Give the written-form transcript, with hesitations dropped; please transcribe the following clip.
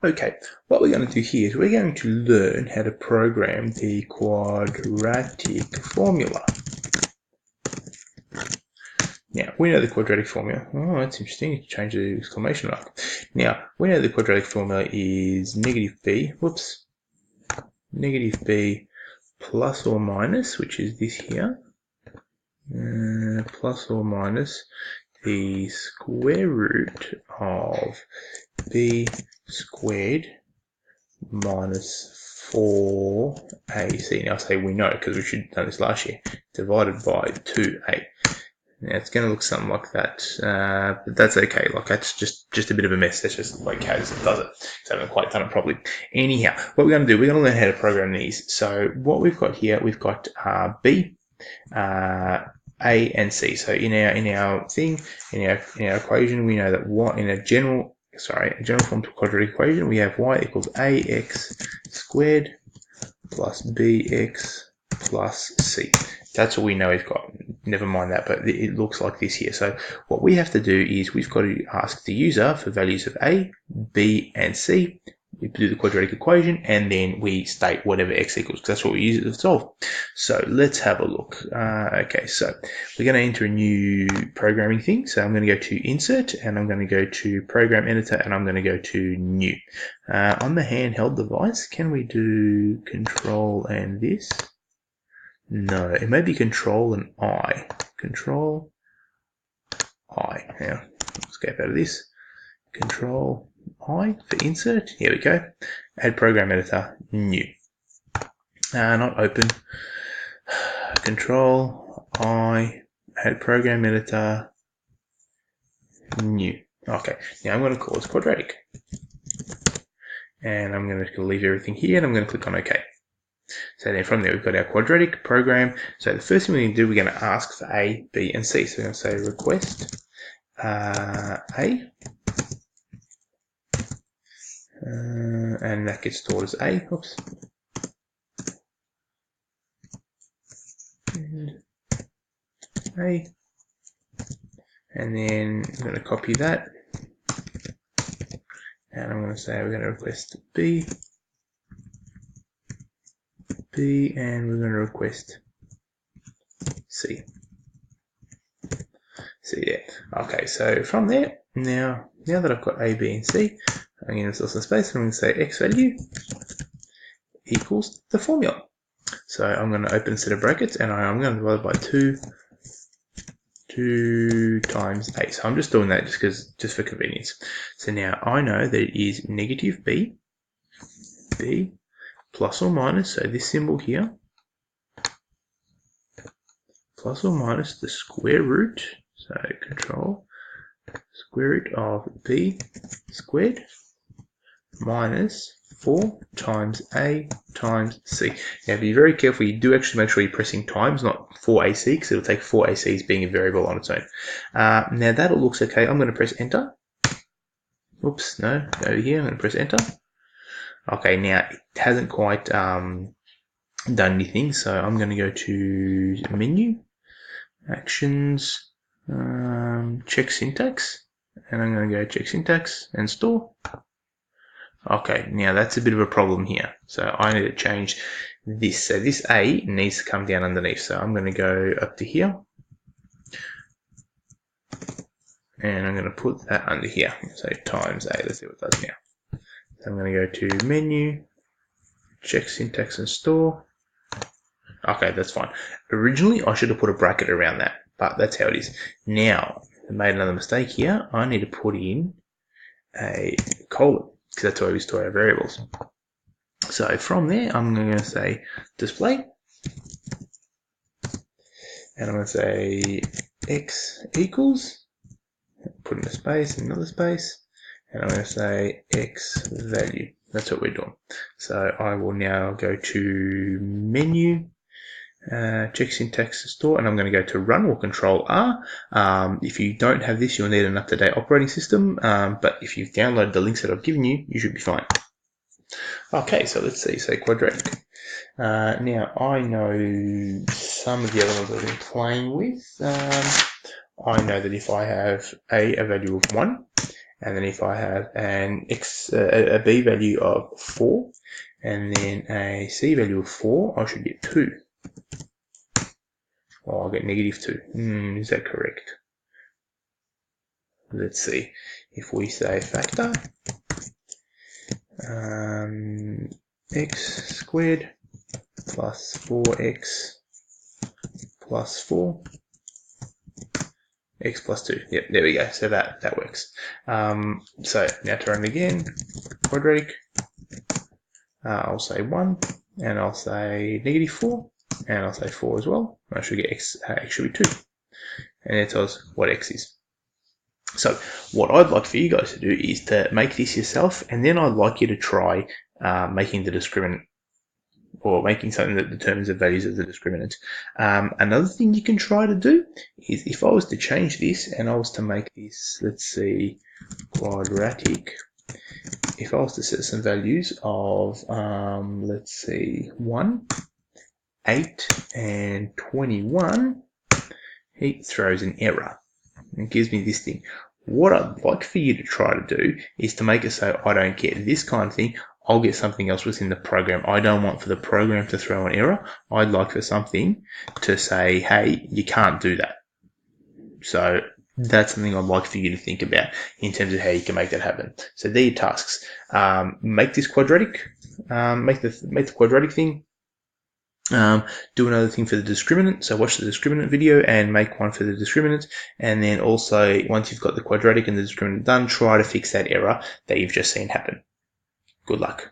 Okay, what we're going to do here is we're going to learn how to program the quadratic formula. Now, we know the quadratic formula. Oh, that's interesting. You change the exclamation mark. Now, we know the quadratic formula is negative b plus or minus, which is this here, plus or minus the square root of b squared minus 4ac. Now I say we know because we should have done this last year, divided by 2a. Now it's going to look something like that, but that's okay. Like that's just a bit of a mess. That's just like how it does it. So I haven't quite done it properly. Anyhow, what we're going to do, we're going to learn how to program these. So what we've got here, we've got b, a, and c. So in our thing, in our equation, we know that what in a general form to quadratic equation, we have y equals ax squared plus bx plus c. That's all we know we've got. Never mind that, but it looks like this here. So what we have to do is we've got to ask the user for values of a, b, and c. We do the quadratic equation, and then we state whatever x equals, because that's what we use it to solve. So let's have a look. Okay, so we're going to enter a new programming thing. So I'm going to go to Insert, and I'm going to go to Program Editor, and I'm going to go to New. On the handheld device, can we do Control and this? No, it may be Control and I. Control I. Now, escape out of this. Control I for insert. Here we go. Add program editor, new. Not open. Control I, add program editor, new. Okay, now I'm going to call this quadratic. And I'm going to leave everything here and I'm going to click on OK. So then from there we've got our quadratic program. So the first thing we're going to do, we're going to ask for A, B, and C. So we're going to say request A. And that gets stored as A. Oops. A. And then I'm going to copy that. And I'm going to say we're going to request B. B, and we're going to request C. C there. Okay, so from there, now that I've got A, B, and C, I'm going to store some space and I'm going to say x value equals the formula. So I'm going to open a set of brackets and I'm going to divide by 2 times A. So I'm just doing that just for convenience. So now I know that it is negative B plus or minus, so this symbol here, plus or minus the square root, so control, square root of B squared minus 4 times A times C. Now be very careful, you do actually make sure you're pressing times, not 4AC, because it'll take 4AC as being a variable on its own. Now that all looks okay. I'm going to press enter. Oops, no, over here, I'm going to press enter. Okay, now it hasn't quite done anything, so I'm going to go to menu, actions, check syntax, and I'm going to go check syntax and store. Okay, now that's a bit of a problem here. So I need to change this. So this A needs to come down underneath. So I'm going to go up to here. And I'm going to put that under here. So times A. Let's see what it does now. So I'm going to go to menu, check syntax and store. Okay, that's fine. Originally, I should have put a bracket around that, but that's how it is. Now, I made another mistake here. I need to put in a colon, because that's where we store our variables. So from there, I'm going to say display, and I'm going to say x equals, put in a space, another space, and I'm going to say x value. That's what we're doing. So I will now go to menu, check syntax store, and I'm going to go to run or control R. If you don't have this, you'll need an up-to-date operating system, but if you've downloaded the links that I've given you, you should be fine. Okay, so let's see, so quadratic. Now I know some of the other ones I've been playing with. I know that if I have a value of 1 And then if I have an a b value of 4 and then a c value of 4, I should get 2. Or I'll get -2. Is that correct? Let's see. If we say factor x squared plus 4x plus 4 x plus 2. Yep, there we go. So that works. So now to run again, quadratic. I'll say 1, and I'll say -4, and I'll say 4 as well. I should get x should be 2. And it tells us what x is. So what I'd like for you guys to do is to make this yourself, and then I'd like you to try making the discriminant, or making something that determines the values of the discriminant. Another thing you can try to do is, if I was to change this and I was to make this, let's see, quadratic, if I was to set some values of, let's see, 1, 8, and 21, it throws an error. It gives me this thing. What I'd like for you to try to do is to make it so I don't get this kind of thing. I'll get something else within the program. I don't want for the program to throw an error. I'd like for something to say, hey, you can't do that. So that's something I'd like for you to think about in terms of how you can make that happen. So there are your tasks. Make this quadratic. Make the quadratic thing. Do another thing for the discriminant. So watch the discriminant video and make one for the discriminant. And then also, once you've got the quadratic and the discriminant done, try to fix that error that you've just seen happen. Good luck.